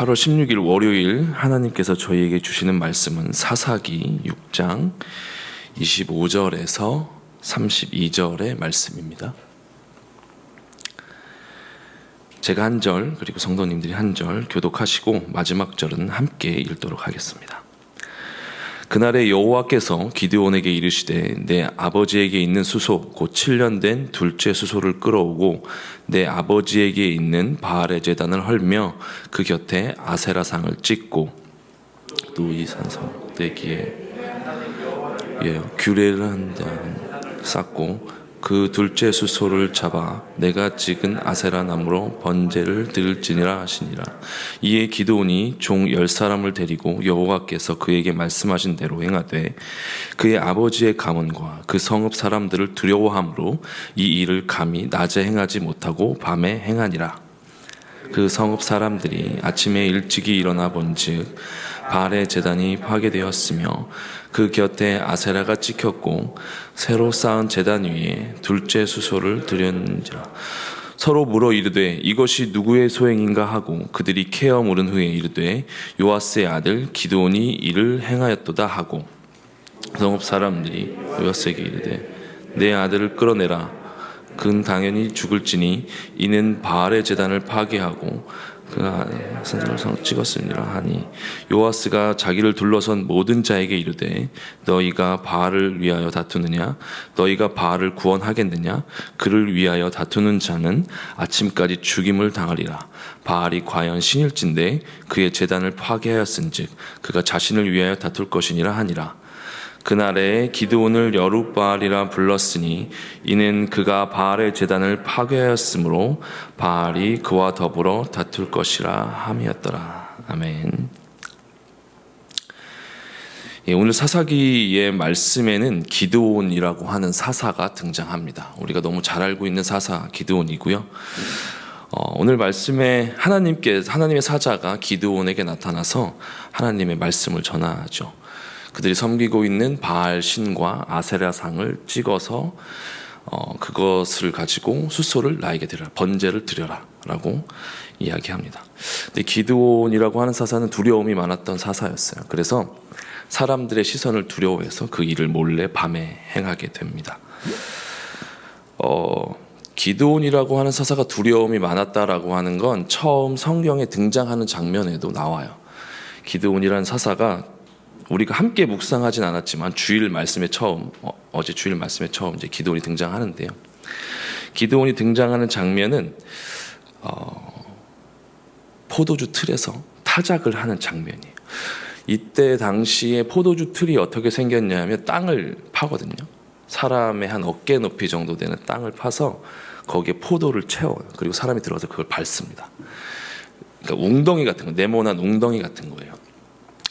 8월 16일 월요일 하나님께서 저희에게 주시는 말씀은 사사기 6장 25절에서 32절의 말씀입니다. 제가 한 절, 그리고 성도님들이 한 절 교독하시고 마지막 절은 함께 읽도록 하겠습니다. 그날에 여호와께서 기드온에게 이르시되 내 아버지에게 있는 수소 곧 7년 된 둘째 수소를 끌어오고 내 아버지에게 있는 바알의 제단을 헐며 그 곁에 아세라상을 찍고 또 이 산성 대기에 규례를 한 장 쌓고 그 둘째 수소를 잡아 내가 찍은 아세라 나무로 번제를 드릴지니라 하시니라. 이에 기드온이 종 10사람을 데리고 여호와께서 그에게 말씀하신 대로 행하되 그의 아버지의 가문과 그 성읍 사람들을 두려워함으로 이 일을 감히 낮에 행하지 못하고 밤에 행하니라. 그 성읍 사람들이 아침에 일찍이 일어나 본즉 바알의 제단이 파괴되었으며 그 곁에 아세라가 찍혔고 새로 쌓은 제단 위에 둘째 수소를 드렸는지라. 서로 물어 이르되 이것이 누구의 소행인가 하고 그들이 캐어 물은 후에 이르되 요아스의 아들 기드온이 이를 행하였도다 하고 성읍 사람들이 요아스에게 이르되 내 아들을 끌어내라. 그는 당연히 죽을지니 이는 바알의 제단을 파괴하고 그가 산성을 찍었습니다 하니 요아스가 자기를 둘러선 모든 자에게 이르되 너희가 바알을 위하여 다투느냐 너희가 바알을 구원하겠느냐 그를 위하여 다투는 자는 아침까지 죽임을 당하리라. 바알이 과연 신일진데 그의 제단을 파괴하였은즉 그가 자신을 위하여 다툴 것이니라 하니라. 그날에 기드온을 여룻바알이라 불렀으니 이는 그가 바알의 제단을 파괴하였으므로 바알이 그와 더불어 다툴 것이라 함이었더라. 아멘. 오늘 사사기의 말씀에는 기드온이라고 하는 사사가 등장합니다. 우리가 너무 잘 알고 있는 사사 기드온이고요. 오늘 말씀에 하나님의 사자가 기드온에게 나타나서 하나님의 말씀을 전하죠. 그들이 섬기고 있는 바알 신과 아세라상을 찍어서 그것을 가지고 수소를 나에게 드려라, 번제를 드려라 라고 이야기합니다. 근데 기드온이라고 하는 사사는 두려움이 많았던 사사였어요. 그래서 사람들의 시선을 두려워해서 그 일을 몰래 밤에 행하게 됩니다. 기드온이라고 하는 사사가 두려움이 많았다라고 하는 건 처음 성경에 등장하는 장면에도 나와요. 기드온이라는 사사가 우리가 함께 묵상하진 않았지만 주일 말씀에 처음 어제 주일 말씀에 처음 이제 기드온이 등장하는데요. 기드온이 등장하는 장면은 포도주 틀에서 타작을 하는 장면이에요. 이때 당시에 포도주 틀이 어떻게 생겼냐면 땅을 파거든요. 사람의 한 어깨 높이 정도 되는 땅을 파서 거기에 포도를 채워요. 그리고 사람이 들어서 그걸 밟습니다. 그러니까 웅덩이 같은 거, 네모난 웅덩이 같은 거예요.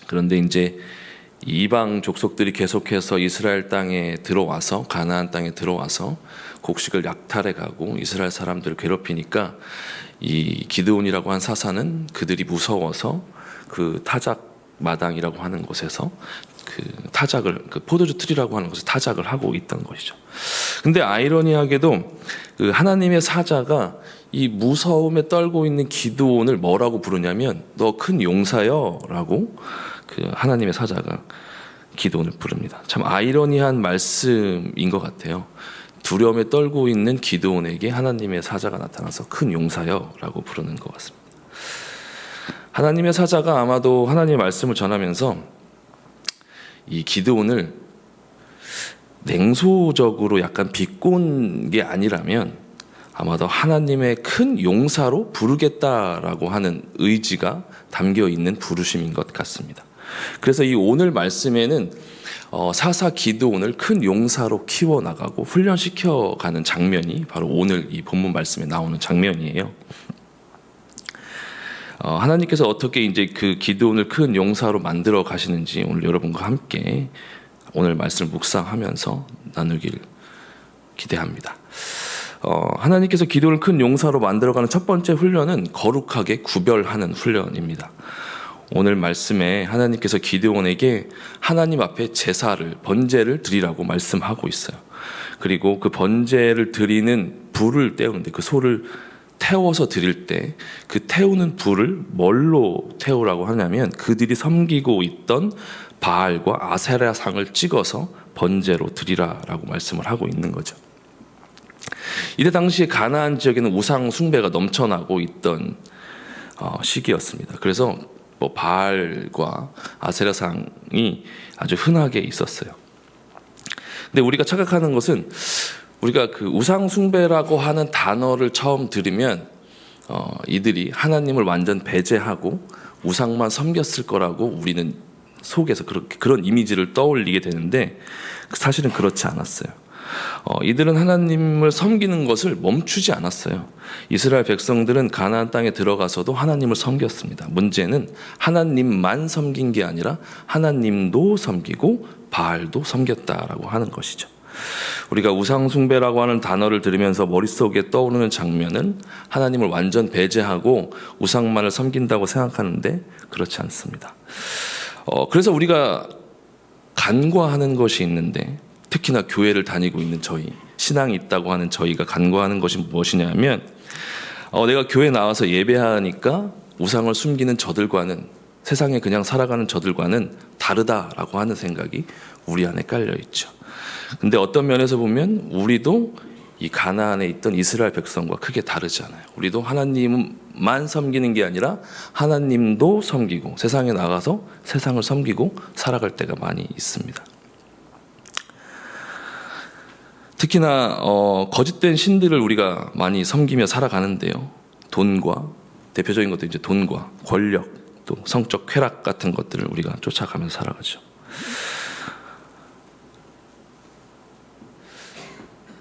그런데 이제 이방 족속들이 계속해서 이스라엘 땅에 들어와서 가나안 땅에 들어와서 곡식을 약탈해 가고 이스라엘 사람들을 괴롭히니까 이 기드온이라고 한 사사는 그들이 무서워서 그 타작 마당이라고 하는 곳에서 그 포도주 틀이라고 하는 곳에 타작을 하고 있던 것이죠. 근데 아이러니하게도 그 하나님의 사자가 이 무서움에 떨고 있는 기드온을 뭐라고 부르냐면 너 큰 용사여라고 그 하나님의 사자가 기드온을 부릅니다. 참 아이러니한 말씀인 것 같아요. 두려움에 떨고 있는 기드온에게 하나님의 사자가 나타나서 큰 용사여라고 부르는 것 같습니다. 하나님의 사자가 아마도 하나님의 말씀을 전하면서 이 기드온을 냉소적으로 약간 비꼰 게 아니라면 아마도 하나님의 큰 용사로 부르겠다라고 하는 의지가 담겨 있는 부르심인 것 같습니다. 그래서 이 오늘 말씀에는 사사 기드온을 큰 용사로 키워나가고 훈련시켜가는 장면이 바로 오늘 이 본문 말씀에 나오는 장면이에요. 하나님께서 어떻게 이제 그 기드온을 큰 용사로 만들어 가시는지 오늘 여러분과 함께 오늘 말씀을 묵상하면서 나누길 기대합니다. 하나님께서 기드온을 큰 용사로 만들어가는 첫 번째 훈련은 거룩하게 구별하는 훈련입니다. 오늘 말씀에 하나님께서 기드온에게 하나님 앞에 제사를, 번제를 드리라고 말씀하고 있어요. 그리고 그 번제를 드리는 불을 때우는데 그 소를 태워서 드릴 때 그 태우는 불을 뭘로 태우라고 하냐면 그들이 섬기고 있던 바알과 아세라 상을 찍어서 번제로 드리라라고 말씀을 하고 있는 거죠. 이때 당시에 가나안 지역에는 우상 숭배가 넘쳐나고 있던 시기였습니다. 그래서 뭐 바알과 아세라 상이 아주 흔하게 있었어요. 근데 우리가 착각하는 것은 우리가 그 우상 숭배라고 하는 단어를 처음 들으면 이들이 하나님을 완전 배제하고 우상만 섬겼을 거라고 우리는 속에서 그런 이미지를 떠올리게 되는데 사실은 그렇지 않았어요. 이들은 하나님을 섬기는 것을 멈추지 않았어요. 이스라엘 백성들은 가나안 땅에 들어가서도 하나님을 섬겼습니다. 문제는 하나님만 섬긴 게 아니라 하나님도 섬기고 바알도 섬겼다라고 하는 것이죠. 우리가 우상 숭배라고 하는 단어를 들으면서 머릿속에 떠오르는 장면은 하나님을 완전 배제하고 우상만을 섬긴다고 생각하는데 그렇지 않습니다. 그래서 우리가 간과하는 것이 있는데, 특히나 교회를 다니고 있는 저희, 신앙이 있다고 하는 저희가 간과하는 것이 무엇이냐면 내가 교회 나와서 예배하니까 우상을 숨기는 저들과는, 세상에 그냥 살아가는 저들과는 다르다라고 하는 생각이 우리 안에 깔려 있죠. 근데 어떤 면에서 보면 우리도 이 가나안에 있던 이스라엘 백성과 크게 다르지 않아요. 우리도 하나님만 섬기는 게 아니라 하나님도 섬기고 세상에 나가서 세상을 섬기고 살아갈 때가 많이 있습니다. 특히나 거짓된 신들을 우리가 많이 섬기며 살아가는데요. 돈과, 대표적인 것도 이제 돈과 권력, 또 성적 쾌락 같은 것들을 우리가 쫓아가면서 살아가죠.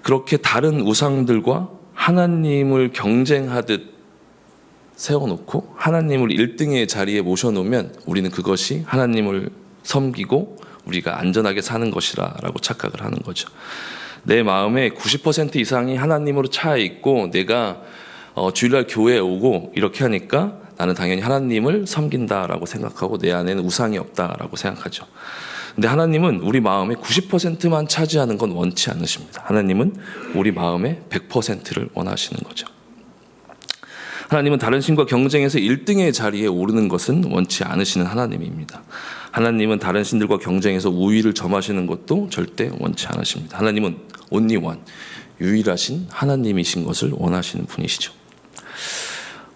그렇게 다른 우상들과 하나님을 경쟁하듯 세워놓고 하나님을 1등의 자리에 모셔놓으면 우리는 그것이 하나님을 섬기고 우리가 안전하게 사는 것이라고 착각을 하는 거죠. 내 마음의 90% 이상이 하나님으로 차 있고 내가 주일날 교회에 오고 이렇게 하니까 나는 당연히 하나님을 섬긴다라고 생각하고 내 안에는 우상이 없다라고 생각하죠. 근데 하나님은 우리 마음의 90%만 차지하는 건 원치 않으십니다. 하나님은 우리 마음의 100%를 원하시는 거죠. 하나님은 다른 신과 경쟁해서 1등의 자리에 오르는 것은 원치 않으시는 하나님입니다. 하나님은 다른 신들과 경쟁해서 우위를 점하시는 것도 절대 원치 않으십니다. 하나님은 only one, 유일하신 하나님이신 것을 원하시는 분이시죠.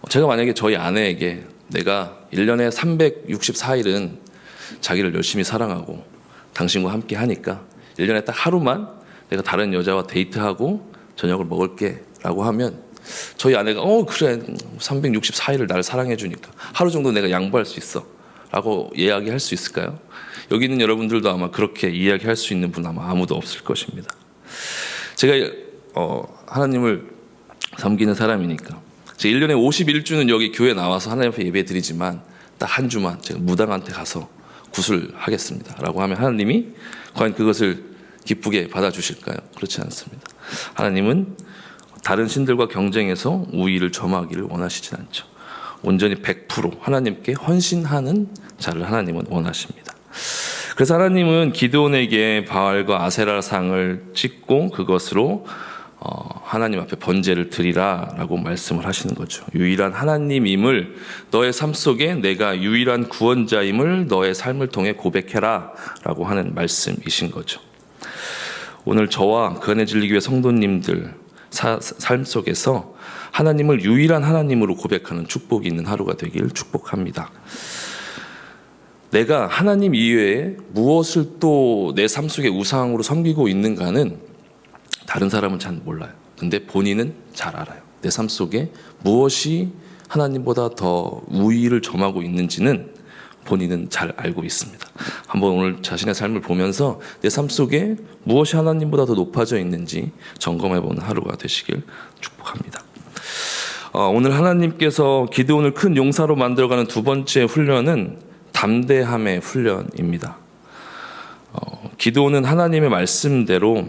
제가 만약에 저희 아내에게 내가 1년에 364일은 자기를 열심히 사랑하고 당신과 함께 하니까 1년에 딱 하루만 내가 다른 여자와 데이트하고 저녁을 먹을게 라고 하면 저희 아내가 그래 364일을 나를 사랑해 주니까 하루 정도 내가 양보할 수 있어 라고 이야기할 수 있을까요? 여기 있는 여러분들도 아마 그렇게 이야기할 수 있는 분 아마 아무도 없을 것입니다. 제가 하나님을 섬기는 사람이니까 제가 1년에 51주는 여기 교회 나와서 하나님 앞에 예배 드리지만 딱 한 주만 제가 무당한테 가서 구슬하겠습니다 라고 하면 하나님이 과연 그것을 기쁘게 받아주실까요? 그렇지 않습니다. 하나님은 다른 신들과 경쟁해서 우위를 점하기를 원하시진 않죠. 온전히 100% 하나님께 헌신하는 자를 하나님은 원하십니다. 그래서 하나님은 기드온에게 바알과 아세라 상을 찍고 그것으로 하나님 앞에 번제를 드리라라고 말씀을 하시는 거죠. 유일한 하나님임을 너의 삶 속에 내가 유일한 구원자임을 너의 삶을 통해 고백해라라고 하는 말씀이신 거죠. 오늘 저와 그 안에 질리기 위해 성도님들 삶 속에서 하나님을 유일한 하나님으로 고백하는 축복이 있는 하루가 되길 축복합니다. 내가 하나님 이외에 무엇을 또 내 삶 속에 우상으로 섬기고 있는가는 다른 사람은 잘 몰라요. 근데 본인은 잘 알아요. 내 삶 속에 무엇이 하나님보다 더 우위를 점하고 있는지는 본인은 잘 알고 있습니다. 한번 오늘 자신의 삶을 보면서 내 삶 속에 무엇이 하나님보다 더 높아져 있는지 점검해보는 하루가 되시길 축복합니다. 오늘 하나님께서 기드온을 큰 용사로 만들어가는 두 번째 훈련은 담대함의 훈련입니다. 기드온은 하나님의 말씀대로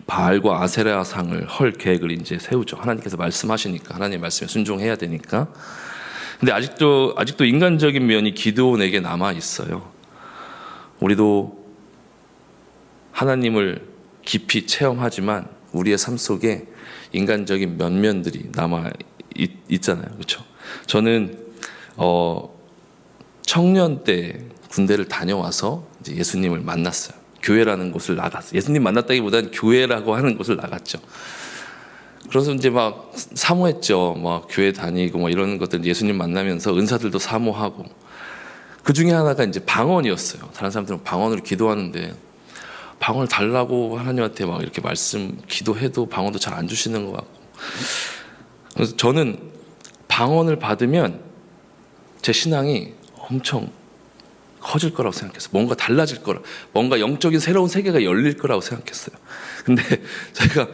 바알과 아세라 상을 헐 계획을 이제 세우죠. 하나님께서 말씀하시니까 하나님의 말씀에 순종해야 되니까. 근데 아직도 인간적인 면이 기드온에게 남아 있어요. 우리도 하나님을 깊이 체험하지만 우리의 삶 속에 인간적인 면면들이 남아 있잖아요, 그렇죠? 저는 청년 때 군대를 다녀와서 이제 예수님을 만났어요. 교회라는 곳을 나갔어요. 예수님 만났다기보다는 교회라고 하는 곳을 나갔죠. 그래서 이제 막 사모했죠. 막 교회 다니고 뭐 이런 것들 예수님 만나면서 은사들도 사모하고 그 중에 하나가 이제 방언이었어요. 다른 사람들은 방언으로 기도하는데 방언을 달라고 하나님한테 막 이렇게 기도해도 방언도 잘 안 주시는 것 같고 그래서 저는 방언을 받으면 제 신앙이 엄청 커질 거라고 생각했어요. 뭔가 달라질 거라, 뭔가 영적인 새로운 세계가 열릴 거라고 생각했어요. 근데 제가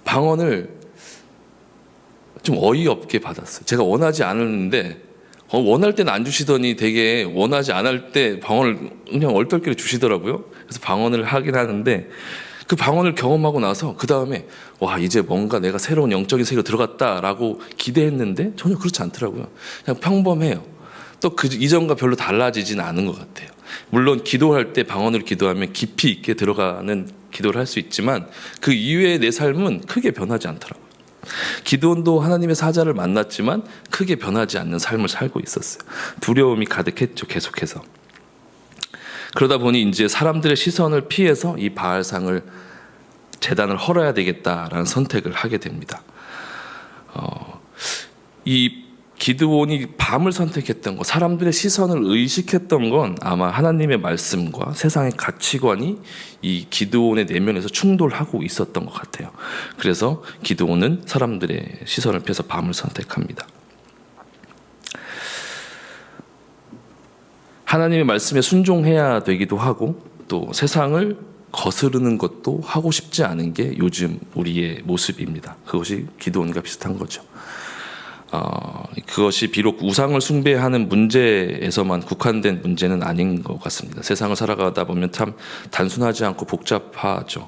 방언을 좀 어이없게 받았어요. 제가 원하지 않았는데 원할 때는 안 주시더니 되게 원하지 않을 때 방언을 그냥 얼떨결에 주시더라고요. 그래서 방언을 하긴 하는데 그 방언을 경험하고 나서 그 다음에 와 이제 뭔가 내가 새로운 영적인 세계로 들어갔다라고 기대했는데 전혀 그렇지 않더라고요. 그냥 평범해요. 또 그 이전과 별로 달라지지는 않은 것 같아요. 물론 기도할 때 방언으로 기도하면 깊이 있게 들어가는 기도를 할 수 있지만 그 이외의 내 삶은 크게 변하지 않더라고요. 기도원도 하나님의 사자를 만났지만 크게 변하지 않는 삶을 살고 있었어요. 두려움이 가득했죠, 계속해서. 그러다 보니 이제 사람들의 시선을 피해서 이 바알상을 제단을 헐어야 되겠다라는 선택을 하게 됩니다. 이 기드온이 밤을 선택했던 것, 사람들의 시선을 의식했던 건 아마 하나님의 말씀과 세상의 가치관이 이 기드온의 내면에서 충돌하고 있었던 것 같아요. 그래서 기드온은 사람들의 시선을 피해서 밤을 선택합니다. 하나님의 말씀에 순종해야 되기도 하고 또 세상을 거스르는 것도 하고 싶지 않은 게 요즘 우리의 모습입니다. 그것이 기드온과 비슷한 거죠. 그것이 비록 우상을 숭배하는 문제에서만 국한된 문제는 아닌 것 같습니다. 세상을 살아가다 보면 참 단순하지 않고 복잡하죠.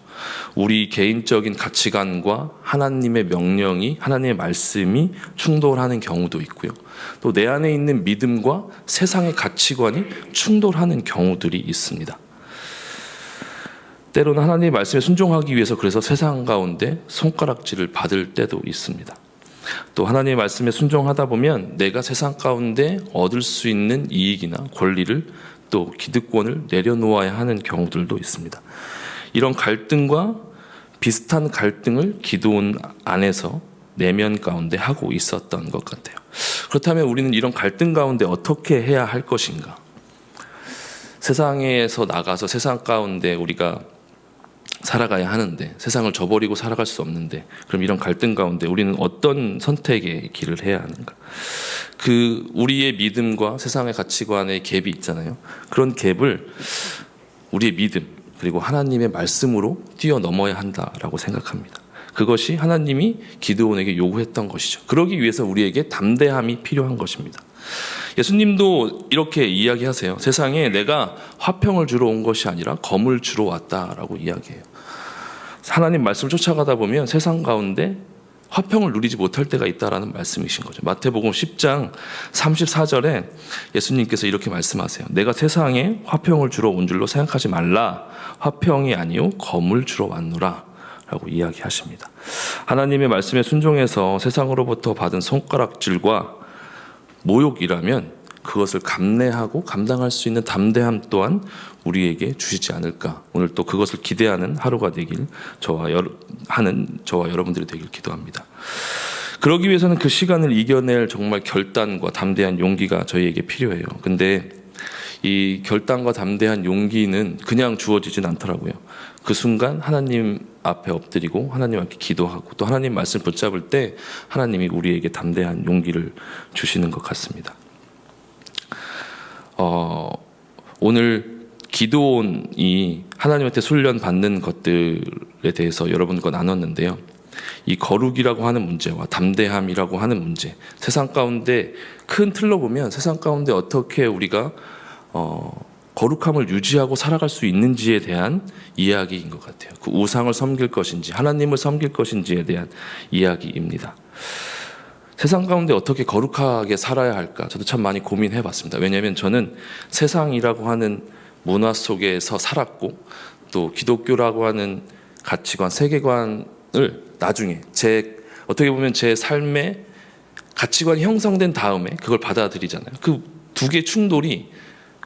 우리 개인적인 가치관과 하나님의 명령이, 하나님의 말씀이 충돌하는 경우도 있고요. 또 내 안에 있는 믿음과 세상의 가치관이 충돌하는 경우들이 있습니다. 때로는 하나님의 말씀에 순종하기 위해서 그래서 세상 가운데 손가락질을 받을 때도 있습니다. 또 하나님의 말씀에 순종하다 보면 내가 세상 가운데 얻을 수 있는 이익이나 권리를 또 기득권을 내려놓아야 하는 경우들도 있습니다. 이런 갈등과 비슷한 갈등을 기도원 안에서 내면 가운데 하고 있었던 것 같아요. 그렇다면 우리는 이런 갈등 가운데 어떻게 해야 할 것인가? 세상에서 나가서 세상 가운데 우리가 살아가야 하는데 세상을 저버리고 살아갈 수 없는데 그럼 이런 갈등 가운데 우리는 어떤 선택의 길을 해야 하는가? 그 우리의 믿음과 세상의 가치관의 갭이 있잖아요. 그런 갭을 우리의 믿음 그리고 하나님의 말씀으로 뛰어넘어야 한다라고 생각합니다. 그것이 하나님이 기드온에게 요구했던 것이죠. 그러기 위해서 우리에게 담대함이 필요한 것입니다. 예수님도 이렇게 이야기하세요. 세상에 내가 화평을 주러 온 것이 아니라 검을 주러 왔다라고 이야기해요. 하나님 말씀을 쫓아가다 보면 세상 가운데 화평을 누리지 못할 때가 있다라는 말씀이신 거죠. 마태복음 10장 34절에 예수님께서 이렇게 말씀하세요. 내가 세상에 화평을 주러 온 줄로 생각하지 말라. 화평이 아니요 검을 주러 왔노라 라고 이야기하십니다. 하나님의 말씀에 순종해서 세상으로부터 받은 손가락질과 모욕이라면 그것을 감내하고 감당할 수 있는 담대함 또한 우리에게 주시지 않을까. 오늘 또 그것을 기대하는 하루가 되길 저와 여러분들이 되길 기도합니다. 그러기 위해서는 그 시간을 이겨낼 정말 결단과 담대한 용기가 저희에게 필요해요. 근데 이 결단과 담대한 용기는 그냥 주어지진 않더라고요. 그 순간 하나님 앞에 엎드리고 하나님 앞에 기도하고 또 하나님 말씀 붙잡을 때 하나님이 우리에게 담대한 용기를 주시는 것 같습니다. 오늘 기드온이 하나님한테 훈련받는 것들에 대해서 여러분과 나눴는데요. 이 거룩이라고 하는 문제와 담대함이라고 하는 문제, 세상 가운데 큰 틀로 보면 세상 가운데 어떻게 우리가 거룩함을 유지하고 살아갈 수 있는지에 대한 이야기인 것 같아요. 그 우상을 섬길 것인지 하나님을 섬길 것인지에 대한 이야기입니다. 세상 가운데 어떻게 거룩하게 살아야 할까? 저도 참 많이 고민해 봤습니다. 왜냐하면 저는 세상이라고 하는 문화 속에서 살았고 또 기독교라고 하는 가치관, 세계관을 나중에 어떻게 보면 제 삶의 가치관이 형성된 다음에 그걸 받아들이잖아요. 그 두 개의 충돌이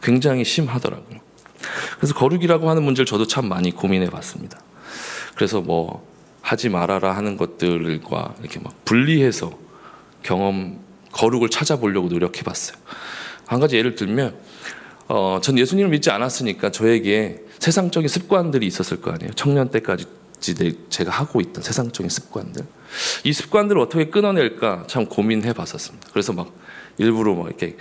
굉장히 심하더라고요. 그래서 거룩이라고 하는 문제를 저도 참 많이 고민해 봤습니다. 그래서 뭐 하지 말아라 하는 것들과 이렇게 막 분리해서 거룩을 찾아보려고 노력해 봤어요. 한 가지 예를 들면 전 예수님을 믿지 않았으니까 저에게 세상적인 습관들이 있었을 거 아니에요. 청년 때까지 제가 하고 있던 세상적인 습관들, 이 습관들을 어떻게 끊어낼까 참 고민해 봤었습니다. 그래서 막 일부러 막 이렇게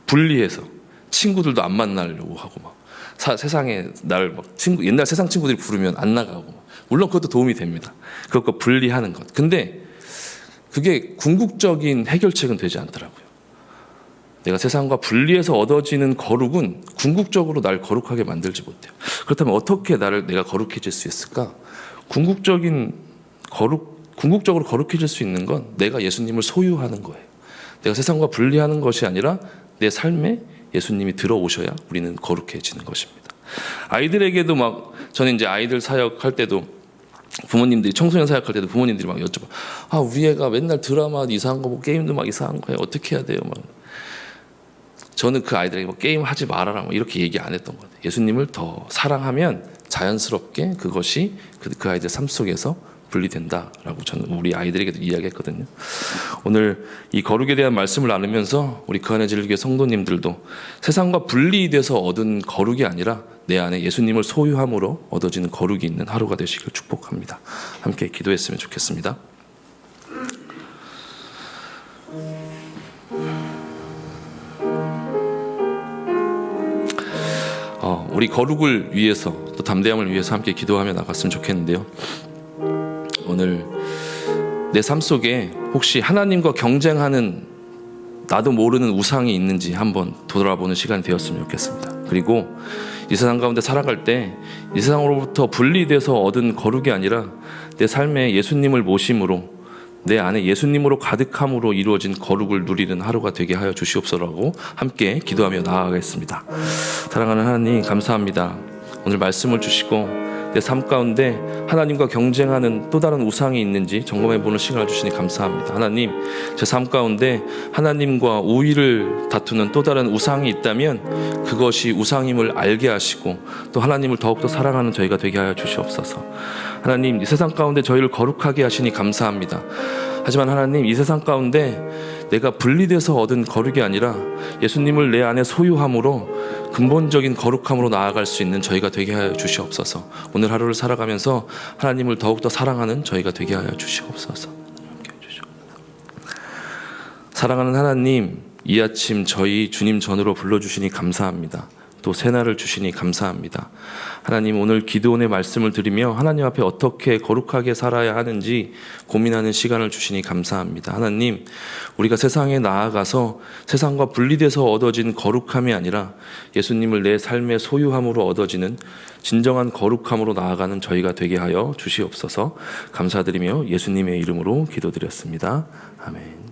분리해서 친구들도 안 만나려고 하고 막 세상에 날 막 옛날 세상 친구들이 부르면 안 나가고 막. 물론 그것도 도움이 됩니다. 그것과 분리하는 것. 근데 그게 궁극적인 해결책은 되지 않더라고요. 내가 세상과 분리해서 얻어지는 거룩은 궁극적으로 날 거룩하게 만들지 못해요. 그렇다면 어떻게 내가 거룩해질 수 있을까? 궁극적으로 거룩해질 수 있는 건 내가 예수님을 소유하는 거예요. 내가 세상과 분리하는 것이 아니라 내 삶에 예수님이 들어오셔야 우리는 거룩해지는 것입니다. 아이들에게도 막 저는 이제 아이들 사역할 때도 부모님들이 청소년 사역할 때도 부모님들이 막 여쭤봐. 우리 애가 맨날 드라마 이상한 거 보고 게임도 막 이상한 거예요. 어떻게 해야 돼요? 막. 저는 그 아이들에게 뭐 게임 하지 말아라 뭐 이렇게 얘기 안 했던 것 같아요. 예수님을 더 사랑하면 자연스럽게 그것이 그 아이들 삶 속에서 분리된다라고 저는 우리 아이들에게도 이야기했거든요. 오늘 이 거룩에 대한 말씀을 나누면서 우리 그 안에 진리교회 성도님들도 세상과 분리돼서 얻은 거룩이 아니라 내 안에 예수님을 소유함으로 얻어지는 거룩이 있는 하루가 되시길 축복합니다. 함께 기도했으면 좋겠습니다. 우리 거룩을 위해서 또 담대함을 위해서 함께 기도하며 나갔으면 좋겠는데요. 오늘 내 삶 속에 혹시 하나님과 경쟁하는 나도 모르는 우상이 있는지 한번 돌아보는 시간이 되었으면 좋겠습니다. 그리고 이 세상 가운데 살아갈 때 이 세상으로부터 분리돼서 얻은 거룩이 아니라 내 삶에 예수님을 모심으로 내 안에 예수님으로 가득함으로 이루어진 거룩을 누리는 하루가 되게 하여 주시옵소서라고 함께 기도하며 나아가겠습니다. 사랑하는 하나님 감사합니다. 오늘 말씀을 주시고 내 삶 가운데 하나님과 경쟁하는 또 다른 우상이 있는지 점검해보는 시간을 주시니 감사합니다. 하나님, 제 삶 가운데 하나님과 우위를 다투는 또 다른 우상이 있다면 그것이 우상임을 알게 하시고 또 하나님을 더욱더 사랑하는 저희가 되게 하여 주시옵소서. 하나님, 이 세상 가운데 저희를 거룩하게 하시니 감사합니다. 하지만 하나님, 이 세상 가운데 내가 분리돼서 얻은 거룩이 아니라 예수님을 내 안에 소유함으로 근본적인 거룩함으로 나아갈 수 있는 저희가 되게 하여 주시옵소서. 오늘 하루를 살아가면서 하나님을 더욱더 사랑하는 저희가 되게 하여 주시옵소서. 사랑하는 하나님, 이 아침 저희 주님 전으로 불러주시니 감사합니다. 또 새날을 주시니 감사합니다. 하나님, 오늘 기도원의 말씀을 드리며 하나님 앞에 어떻게 거룩하게 살아야 하는지 고민하는 시간을 주시니 감사합니다. 하나님, 우리가 세상에 나아가서 세상과 분리돼서 얻어진 거룩함이 아니라 예수님을 내 삶의 소유함으로 얻어지는 진정한 거룩함으로 나아가는 저희가 되게 하여 주시옵소서. 감사드리며 예수님의 이름으로 기도드렸습니다. 아멘.